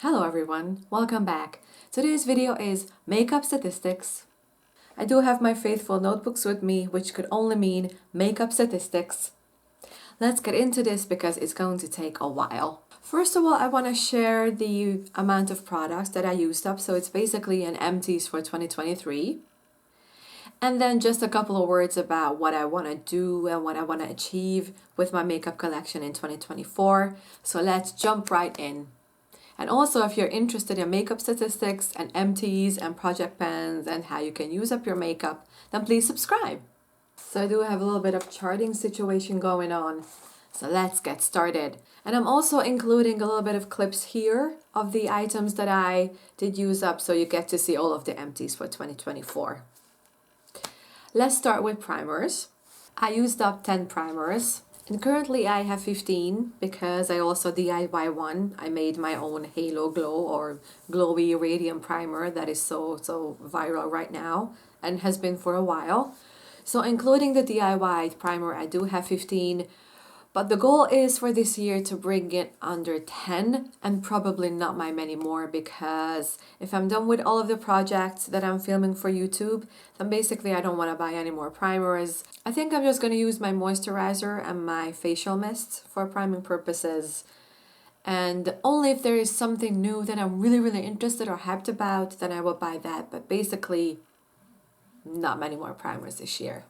Hello everyone, welcome back. Today's video is makeup statistics. I do have my faithful notebooks with me, which could only mean makeup statistics. Let's get into this because it's going to take a while. First of all, I want to share the amount of products that I used up. So it's basically an empties for 2023. And then just a couple of words about what I want to do and what I want to achieve with my makeup collection in 2024. So let's jump right in. And also, if you're interested in makeup statistics and empties and project pens and how you can use up your makeup, then please subscribe. So I do have a little bit of charting situation going on. So let's get started. And I'm also including a little bit of clips here of the items that I did use up so you get to see all of the empties for 2024. Let's start with primers. I used up 10 primers. And currently I have 15 because I also DIY one. I made my own Halo Glow or Glowy Radiant Primer that is so viral right now and has been for a while. So including the DIY primer, I do have 15. But the goal is for this year to bring it under 10 and probably not my many more, because if I'm done with all of the projects that I'm filming for YouTube, then basically I don't want to buy any more primers. I think I'm just going to use my moisturizer and my facial mist for priming purposes. And only if there is something new that I'm really interested or hyped about, then I will buy that. But basically, not many more primers this year.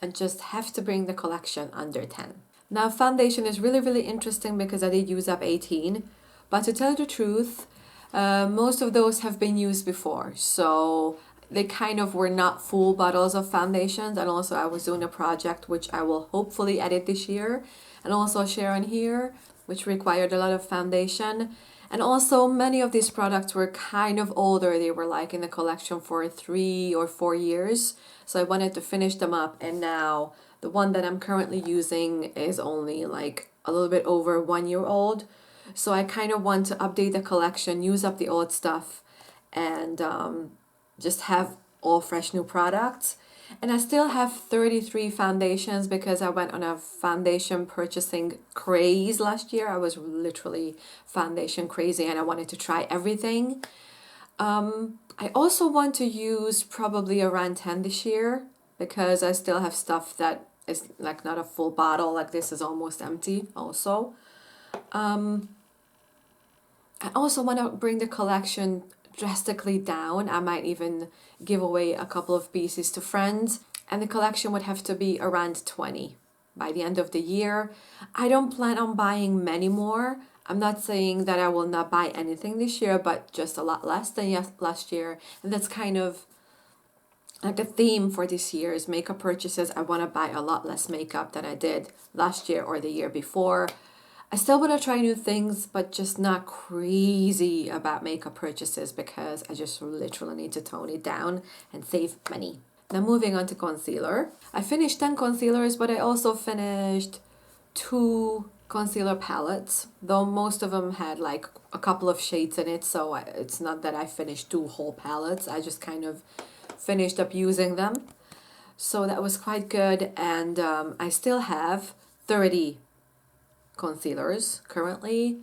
And just have to bring the collection under 10. Now, foundation is really interesting because I did use up 18. But to tell you the truth, most of those have been used before. So they kind of were not full bottles of foundations. And also I was doing a project which I will hopefully edit this year and also share on here, which required a lot of foundation. And also many of these products were kind of older. They were like in the collection for 3 or 4 years. So I wanted to finish them up, and now the one that I'm currently using is only like a little bit over 1 year old. So I kind of want to update the collection, use up the old stuff, and just have all fresh new products. And I still have 33 foundations because I went on a foundation purchasing craze last year. I was literally foundation crazy and I wanted to try everything. I also want to use probably around 10 this year because I still have stuff that is like not a full bottle. Like this is almost empty also. I also want to bring the collection drastically down. I might even give away a couple of pieces to friends, and the collection would have to be around 20 by the end of the year. I don't plan on buying many more. I'm not saying that I will not buy anything this year, but just a lot less than last year. And that's kind of like the theme for this year's makeup purchases. I want to buy a lot less makeup than I did last year or the year before. I still want to try new things, but just not crazy about makeup purchases because I just literally need to tone it down and save money. Now moving on to concealer. I finished 10 concealers, but I also finished 2 concealer palettes, though most of them had like a couple of shades in it, so it's not that I finished 2 whole palettes. I just kind of finished up using them. So that was quite good, and I still have 30 concealers currently,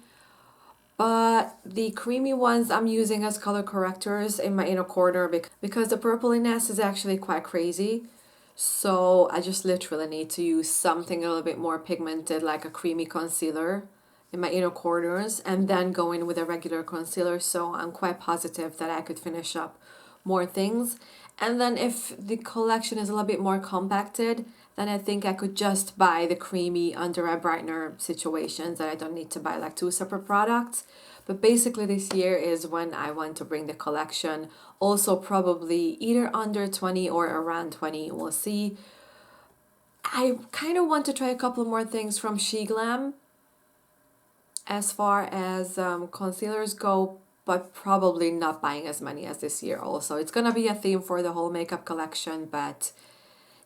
but the creamy ones I'm using as color correctors in my inner corner because the purpliness is actually quite crazy. So I just literally need to use something a little bit more pigmented, like a creamy concealer in my inner corners, and then go in with a regular concealer. So I'm quite positive that I could finish up more things. And then if the collection is a little bit more compacted, then I think I could just buy the creamy under eye brightener situations that I don't need to buy like 2 separate products. But basically this year is when I want to bring the collection also probably either under 20 or around 20. We'll see. I kind of want to try a couple more things from She Glam as far as concealers go, but probably not buying as many as this year also. It's going to be a theme for the whole makeup collection, but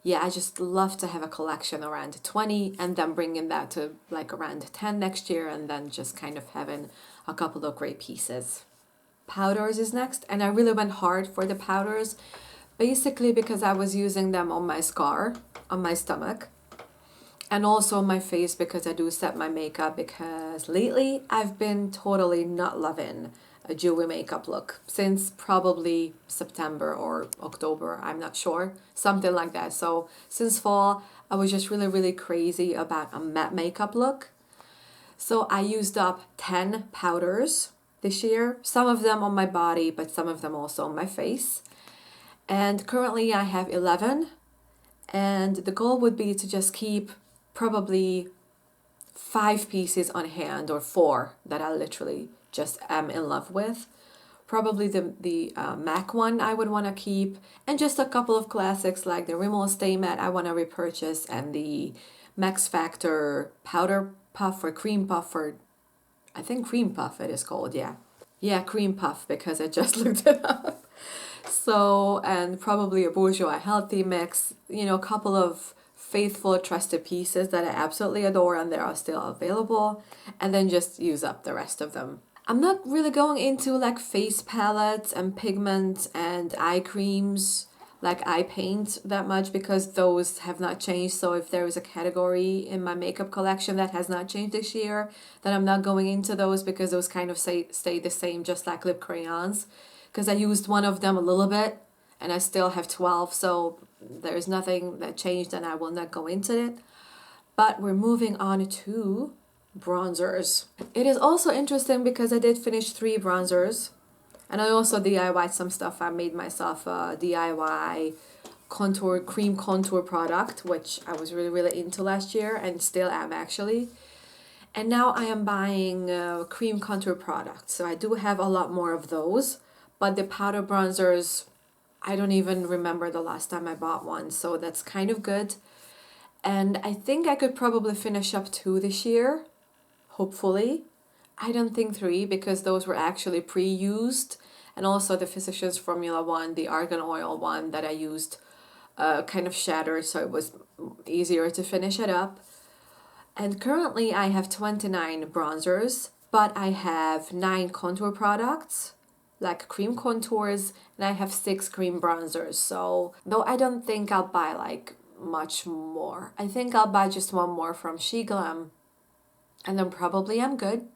yeah, I just love to have a collection around 20 and then bringing that to like around 10 next year, and then just kind of having a couple of great pieces. Powders is next, and I really went hard for the powders, basically because I was using them on my scar, on my stomach, and also on my face because I do set my makeup, because lately I've been totally not loving a dewy makeup look since probably September or October, I'm not sure, something like that. So since fall, I was just really, really crazy about a matte makeup look. So I used up 10 powders this year, some of them on my body, but some of them also on my face. And currently I have 11, and the goal would be to just keep probably 5 pieces on hand, or 4 that I literally just am in love with. Probably the MAC one I would want to keep, and just a couple of classics like the Rimmel Stay Matte I want to repurchase, and the Max Factor Powder Puff or Cream Puff, or I think Cream Puff it is called, yeah. Yeah, Cream Puff, because I just looked it up. So, and probably a Bourjois Healthy Mix, you know, a couple of faithful, trusted pieces that I absolutely adore and they are still available, and then just use up the rest of them. I'm not really going into like face palettes and pigments and eye creams, like eye paint, that much, because those have not changed. So if there is a category in my makeup collection that has not changed this year, then I'm not going into those, because those kind of stay the same, just like lip crayons, because I used one of them a little bit and I still have 12, so there's nothing that changed and I will not go into it. But we're moving on to bronzers. It is also interesting because I did finish 3 bronzers, and I also DIY'd some stuff. I made myself a DIY cream contour product, which I was really, really into last year and still am actually. And now I am buying cream contour products. So I do have a lot more of those, but the powder bronzers, I don't even remember the last time I bought one. So that's kind of good. And I think I could probably finish up 2 this year, hopefully. I don't think 3, because those were actually pre-used. And also the Physicians Formula one, the argan oil one that I used, kind of shattered, so it was easier to finish it up. And currently I have 29 bronzers, but I have 9 contour products, like cream contours, and I have 6 cream bronzers. So, though I don't think I'll buy like much more. I think I'll buy just one more from SheGlam, and then probably I'm good.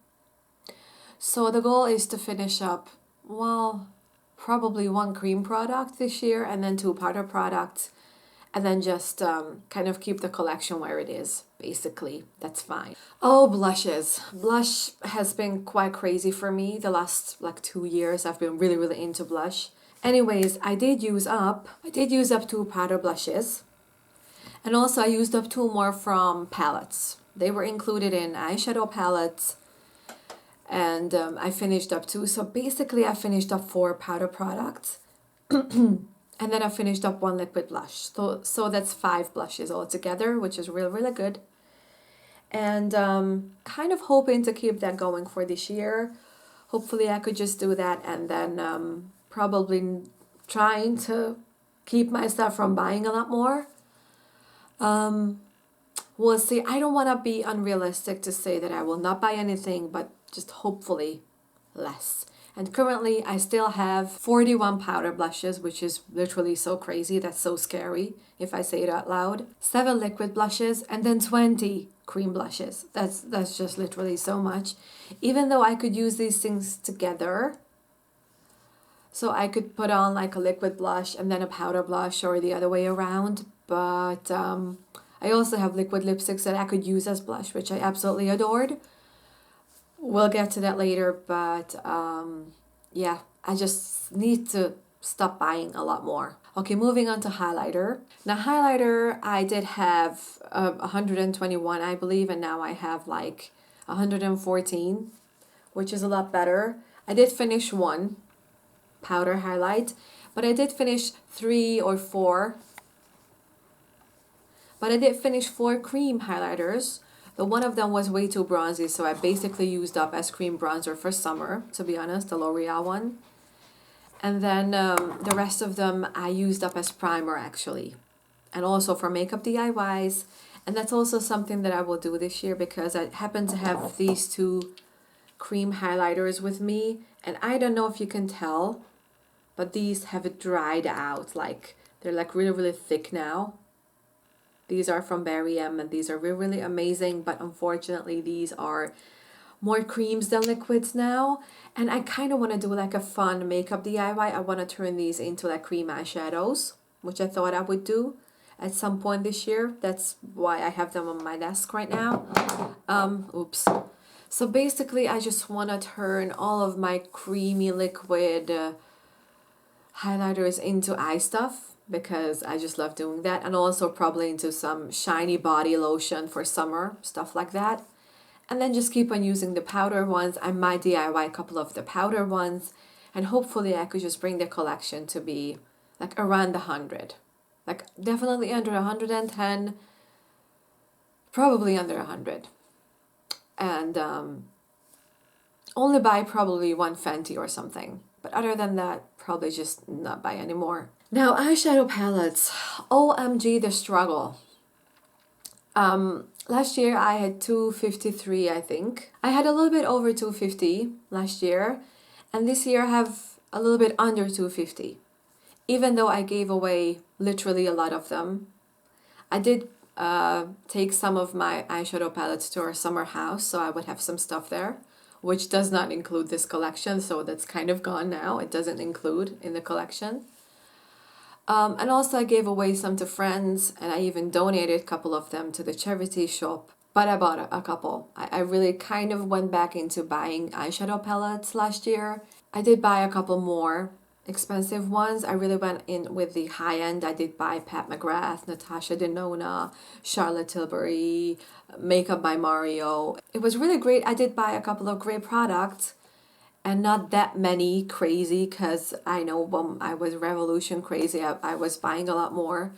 So the goal is to finish up, well, probably 1 cream product this year, and then 2 powder products, and then just kind of keep the collection where it is, basically. That's fine. Oh, blushes. Blush has been quite crazy for me the last like 2 years. I've been really, really into blush. Anyways, I did use up 2 powder blushes, and also I used up 2 more from palettes. They were included in eyeshadow palettes, and I finished up 2. So basically I finished up 4 powder products. And then I finished up 1 liquid blush. So that's 5 blushes altogether, which is really, really good. And kind of hoping to keep that going for this year. Hopefully I could just do that, and then probably trying to keep myself from buying a lot more. We'll see. I don't want to be unrealistic to say that I will not buy anything, but just hopefully less. And currently I still have 41 powder blushes, which is literally so crazy. That's so scary if I say it out loud. 7 liquid blushes, and then 20 cream blushes. That's just literally so much. Even though I could use these things together, so I could put on like a liquid blush and then a powder blush, or the other way around. But I also have liquid lipsticks that I could use as blush, which I absolutely adored. We'll get to that later, but yeah, I just need to stop buying a lot more. Okay, moving on to highlighter. Now highlighter, I did have 121, I believe, and now I have like 114, which is a lot better. I did finish 1 powder highlight, but I did finish 3 or 4. But I did finish 4 cream highlighters. The one of them was way too bronzy, so I basically used up as cream bronzer for summer, to be honest, the L'Oreal one. And then the rest of them I used up as primer, actually. And also for makeup DIYs. And that's also something that I will do this year, because I happen to have these 2 cream highlighters with me. And I don't know if you can tell, but these have dried out. Like, they're like really, really thick now. These are from Barry M, and these are really, really amazing, but unfortunately these are more creams than liquids now. And I kind of want to do like a fun makeup DIY. I want to turn these into like cream eyeshadows, which I thought I would do at some point this year. That's why I have them on my desk right now. Oops. So basically, I just want to turn all of my creamy liquid highlighters into eye stuff because I just love doing that. And also probably into some shiny body lotion for summer, stuff like that. And then just keep on using the powder ones. I might DIY a couple of the powder ones. And hopefully I could just bring the collection to be like around 100. Like definitely under 110, probably under 100. And only buy probably one Fenty or something. But other than that, probably just not buy anymore. Now, eyeshadow palettes. OMG, the struggle. Last year I had 253, I think. I had a little bit over 250 last year, and this year I have a little bit under 250. Even though I gave away literally a lot of them. I did take some of my eyeshadow palettes to our summer house, so I would have some stuff there, which does not include this collection, so that's kind of gone now. It doesn't include in the collection. And also I gave away some to friends, and I even donated a couple of them to the charity shop. But I bought a couple. I really kind of went back into buying eyeshadow palettes last year. I did buy a couple more expensive ones. I really went in with the high end. I did buy Pat McGrath, Natasha Denona, Charlotte Tilbury, Makeup by Mario. It was really great. I did buy a couple of great products. And not that many crazy, because I know when I was Revolution crazy, I was buying a lot more.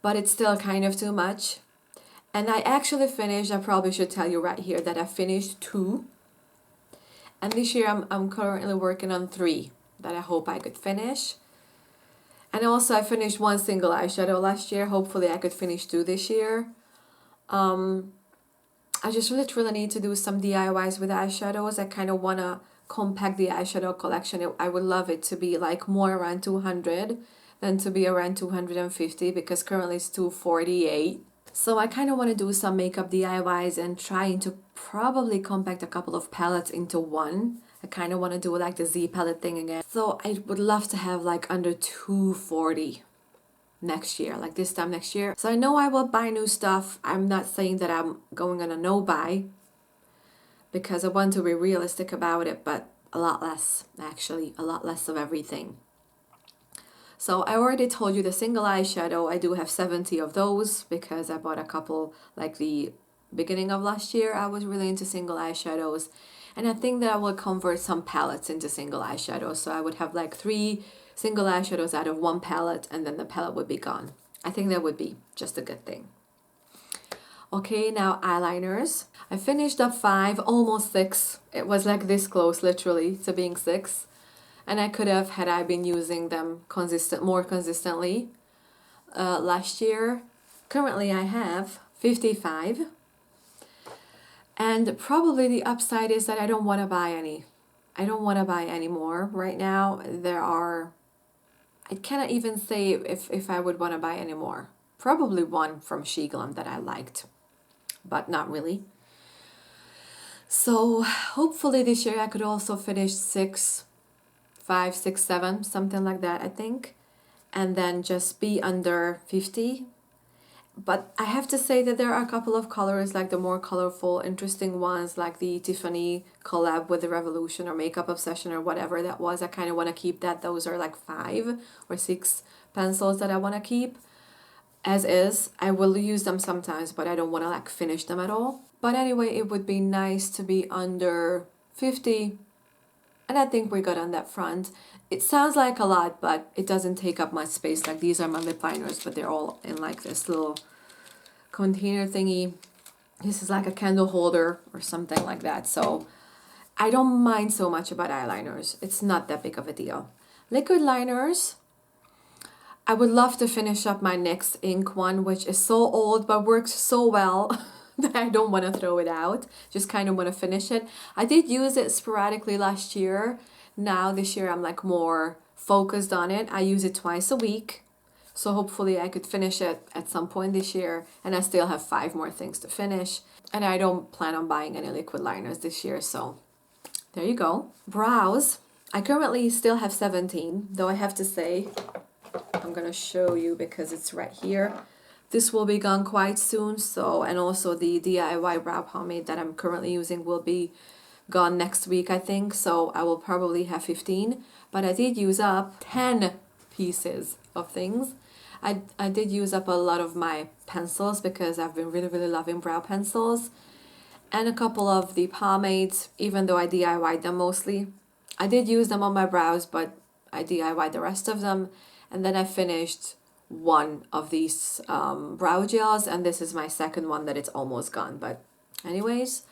But it's still kind of too much. And I actually finished, I probably should tell you right here that I finished 2. And this year I'm currently working on 3 that I hope I could finish. And also I finished 1 single eyeshadow last year. Hopefully I could finish 2 this year. I just literally need to do some DIYs with eyeshadows. I kind of want to compact the eyeshadow collection. I would love it to be like more around 200 than to be around 250, because currently it's 248. So I kind of want to do some makeup DIYs and trying to probably compact a couple of palettes into one. I kind of want to do like the Z palette thing again. So I would love to have like under 240 next year, like this time next year. So I know I will buy new stuff. I'm not saying that I'm going on a no buy, because I want to be realistic about it, but a lot less, actually, a lot less of everything. So I already told you the single eyeshadow, I do have 70 of those because I bought a couple like the beginning of last year. I was really into single eyeshadows, and I think that I will convert some palettes into single eyeshadows. So I would have like 3 single eyeshadows out of 1 palette, and then the palette would be gone. I think that would be just a good thing. Okay, now eyeliners. I finished up 5, almost 6. It was like this close, literally, to being 6. And I could have, had I been using them more consistently last year. Currently I have 55. And probably the upside is that I don't want to buy any. I don't want to buy any more right now. I cannot even say if I would want to buy any more. Probably one from Shiglam that I liked, but not really. So hopefully this year I could also finish 5, 6, 7, something like that, I think. And then just be under 50. But I have to say that there are a couple of colors, like the more colorful, interesting ones, like the Tiffany collab with the Revolution or Makeup Obsession or whatever that was. I kind of want to keep that. Those are like 5 or 6 pencils that I want to keep as is. I will use them sometimes, but I don't want to like finish them at all. But anyway, it would be nice to be under 50. And I think we're good on that front. It sounds like a lot, but it doesn't take up much space. Like these are my lip liners, but they're all in like this little container thingy. This is like a candle holder or something like that. So I don't mind so much about eyeliners. It's not that big of a deal. Liquid liners. I would love to finish up my NYX ink one, which is so old but works so well that I don't want to throw it out. Just kind of want to finish it. I did use it sporadically last year. Now this year I'm like more focused on it. I use it twice a week. So hopefully I could finish it at some point this year. And I still have 5 more things to finish. And I don't plan on buying any liquid liners this year, so there you go. Brows. I currently still have 17, though I have to say, I'm gonna show you because it's right here. This will be gone quite soon, so, and also the DIY brow pomade that I'm currently using will be gone next week, I think, so I will probably have 15, but I did use up 10 pieces of things. I did use up a lot of my pencils because I've been really loving brow pencils, and a couple of the pomades, even though I DIY'd them mostly. I did use them on my brows, but I DIY'd the rest of them, and then I finished one of these brow gels, and this is my second one that it's almost gone. But anyways,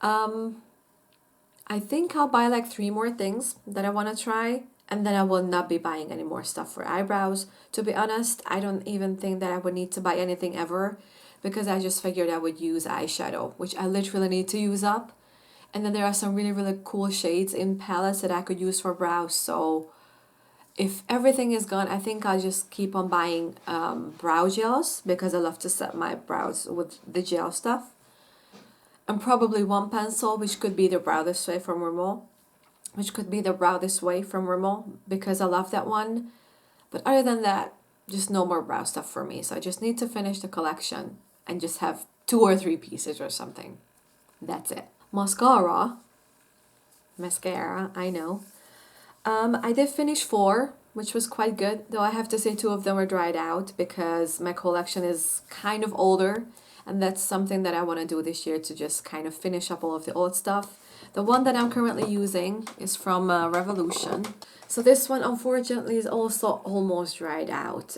I think I'll buy like 3 more things that I want to try, and then I will not be buying any more stuff for eyebrows. To be honest, I don't even think that I would need to buy anything ever, because I just figured I would use eyeshadow, which I literally need to use up. And then there are some really cool shades in palettes that I could use for brows. So if everything is gone, I think I'll just keep on buying brow gels, because I love to set my brows with the gel stuff. And probably one pencil, which could be the Brow This Way from Rimmel. Because I love that one. But other than that, just no more brow stuff for me. So I just need to finish the collection and just have 2 or 3 pieces or something. That's it. Mascara, I know. I did finish 4, which was quite good, though I have to say 2 of them were dried out because my collection is kind of older, and that's something that I want to do this year, to just kind of finish up all of the old stuff. The one that I'm currently using is from Revolution. So this one, unfortunately, is also almost dried out.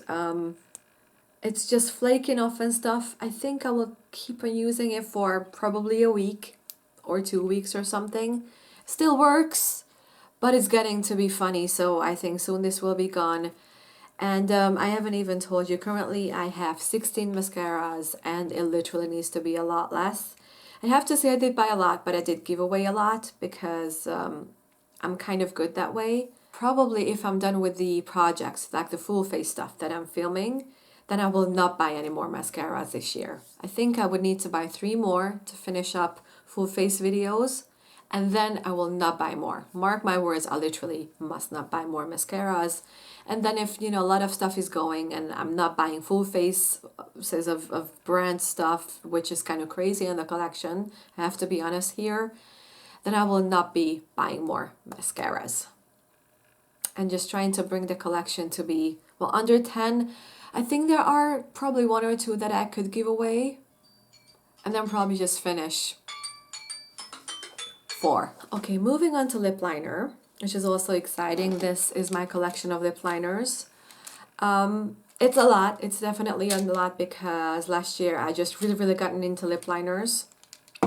It's just flaking off and stuff. I think I will keep on using it for probably a week or 2 weeks or something. Still works, but it's getting to be funny, so I think soon this will be gone. And I haven't even told you, currently I have 16 mascaras, and it literally needs to be a lot less. I have to say I did buy a lot, but I did give away a lot because I'm kind of good that way. Probably if I'm done with the projects, like the full face stuff that I'm filming, then I will not buy any more mascaras this year. I think I would need to buy 3 more to finish up full face videos, and then I will not buy more. Mark my words, I literally must not buy more mascaras. And then if, you know, a lot of stuff is going and I'm not buying full faces of brand stuff, which is kind of crazy in the collection, I have to be honest here, then I will not be buying more mascaras. And just trying to bring the collection to be, well, under 10. I think there are probably 1 or 2 that I could give away, and then probably just finish 4. Okay, moving on to lip liner, which is also exciting. This is my collection of lip liners. It's a lot. It's definitely a lot because last year I just really gotten into lip liners.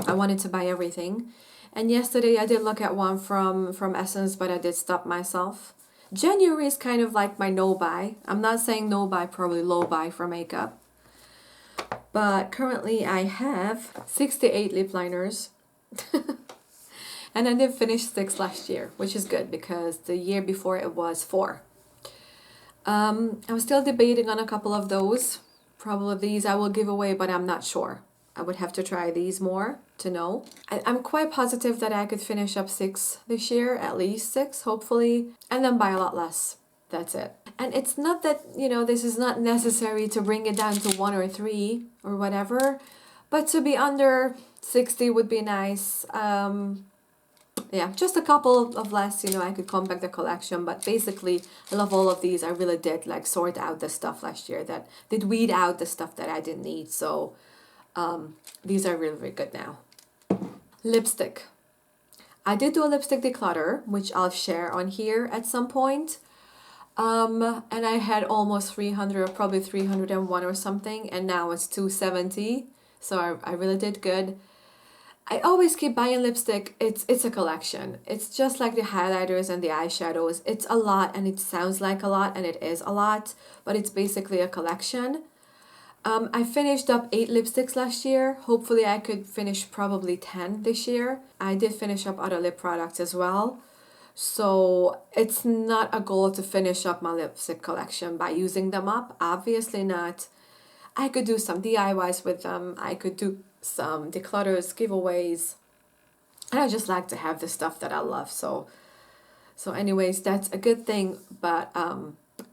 I wanted to buy everything. And yesterday I did look at one from Essence, but I did stop myself. January is kind of like my no buy. I'm not saying no buy, probably low buy for makeup. But currently I have 68 lip liners. And I did finish 6 last year, which is good because the year before it was 4. I'm still debating on a couple of those. Probably these I will give away, but I'm not sure. I would have to try these more to know. I'm quite positive that I could finish up 6 this year, at least 6, hopefully, and then buy a lot less. That's it. And it's not that, you know, this is not necessary to bring it down to 1 or 3 or whatever, but to be under 60 would be nice. Yeah, just a couple of less, you know, I could compact the collection, but basically I love all of these. I really did like sort out the stuff last year, that did weed out the stuff that I didn't need. So these are really good now. Lipstick. I did do a lipstick declutter, which I'll share on here at some point. And I had almost 300, or probably 301 or something, and now it's 270. So I really did good. I always keep buying lipstick. It's a collection. It's just like the highlighters and the eyeshadows. It's a lot, and it sounds like a lot, and it is a lot, but it's basically a collection. I finished up 8 lipsticks last year. Hopefully I could finish probably 10 this year. I did finish up other lip products as well. So it's not a goal to finish up my lipstick collection by using them up. Obviously not. I could do some DIYs with them. I could do some declutters, giveaways, and I just like to have the stuff that I love. So anyways, that's a good thing. But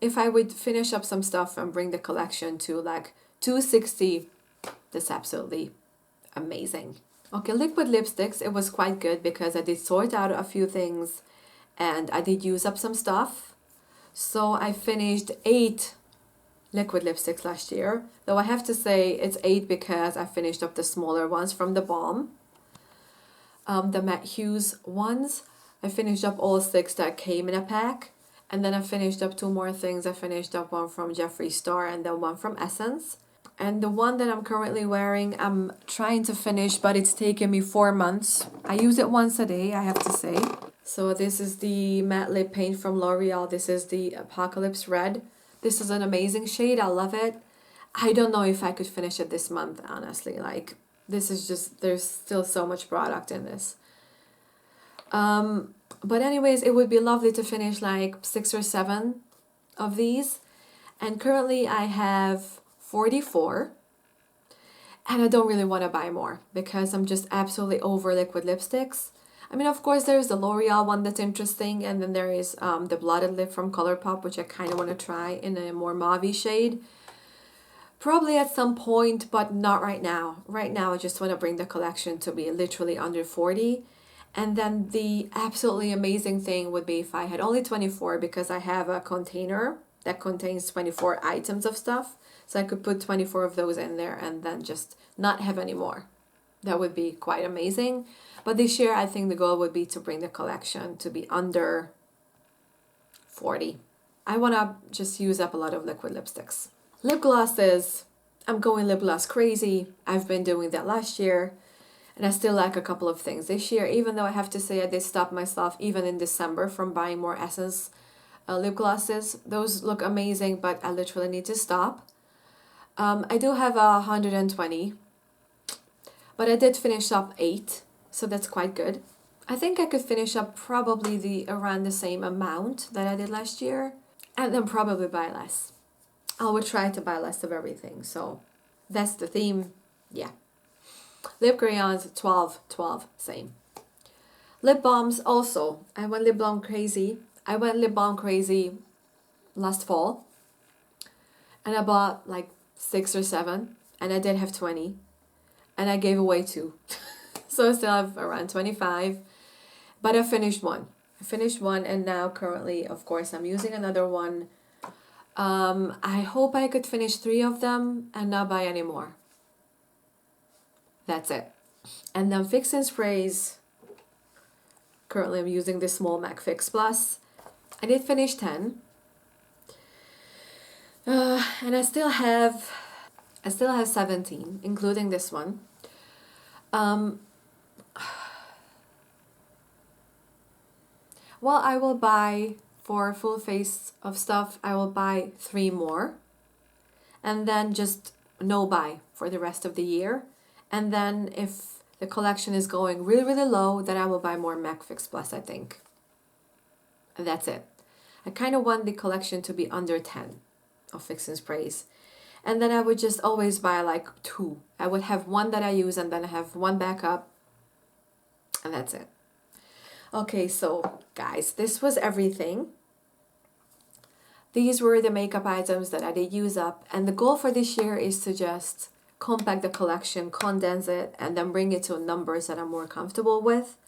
if I would finish up some stuff and bring the collection to like 260, that's absolutely amazing. Okay, liquid lipsticks, it was quite good because I did sort out a few things and I did use up some stuff. So I finished 8 liquid lipsticks last year. Though I have to say it's 8 because I finished up the smaller ones from the Balm. The Matte Hues ones, I finished up all 6 that came in a pack. And then I finished up 2 more things. I finished up one from Jeffree Star and then one from Essence. And the one that I'm currently wearing, I'm trying to finish, but it's taken me 4 months. I use it once a day, I have to say. So this is the matte lip paint from L'Oreal. This is the Apocalypse Red. This is an amazing shade. I love it. I don't know if I could finish it this month, honestly. Like, this is just, there's still so much product in this. But anyways, it would be lovely to finish like 6 or 7 of these. And currently I have 44. And I don't really want to buy more because I'm just absolutely over liquid lipsticks. I mean, of course, there's the L'Oreal one that's interesting. And then there is the Blotted Lip from ColourPop, which I kind of want to try in a more mauve shade. Probably at some point, but not right now. Right now, I just want to bring the collection to be literally under 40. And then the absolutely amazing thing would be if I had only 24 because I have a container that contains 24 items of stuff. So I could put 24 of those in there and then just not have any more. That would be quite amazing. But this year, I think the goal would be to bring the collection to be under 40. I want to just use up a lot of liquid lipsticks. Lip glosses. I'm going lip gloss crazy. I've been doing that last year. And I still like a couple of things this year, even though I have to say I did stop myself even in December from buying more Essence lip glosses. Those look amazing, but I literally need to stop. I do have 120, but I did finish up 8, so that's quite good. I think I could finish up probably around the same amount that I did last year, and then probably buy less. I would try to buy less of everything, so that's the theme, yeah. Lip crayons, 12, 12, same. Lip balms also. I went lip balm crazy. I went lip balm crazy last fall. And I bought like 6 or 7. And I did have 20. And I gave away 2. So I still have around 25. But I finished one. And now currently, of course, I'm using another one. I hope I could finish 3 of them and not buy any more. That's it. And then Fix and Sprays. Currently I'm using the Small MAC Fix Plus. I did finish 10. And I still have 17, including this one. Well, I will buy for full face of stuff, I will buy 3 more. And then just no buy for the rest of the year. And then if the collection is going really, really low, then I will buy more MAC Fix Plus, I think. And that's it. I kind of want the collection to be under 10 of Fix and Sprays. And then I would just always buy like 2. I would have one that I use and then I have one backup. And that's it. Okay, so guys, this was everything. These were the makeup items that I did use up. And the goal for this year is to just compact the collection, condense it, and then bring it to numbers that I'm more comfortable with.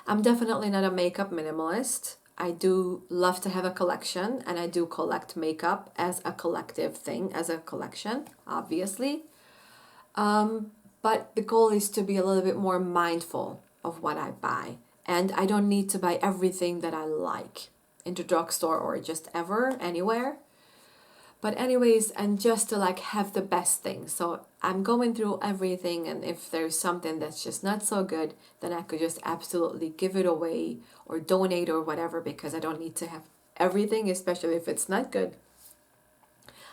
I'm definitely not a makeup minimalist. I do love to have a collection, and I do collect makeup as a collective thing, as a collection, obviously. But the goal is to be a little bit more mindful of what I buy. And I don't need to buy everything that I like in the drugstore or just ever, anywhere. But anyways, and just to like have the best thing. So I'm going through everything, and if there's something that's just not so good, then I could just absolutely give it away or donate or whatever, because I don't need to have everything, especially if it's not good.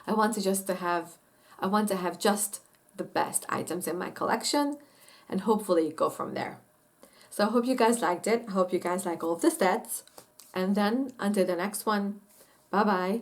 I want to have just the best items in my collection and hopefully go from there. So I hope you guys liked it. I hope you guys like all of the stats. And then until the next one, bye bye.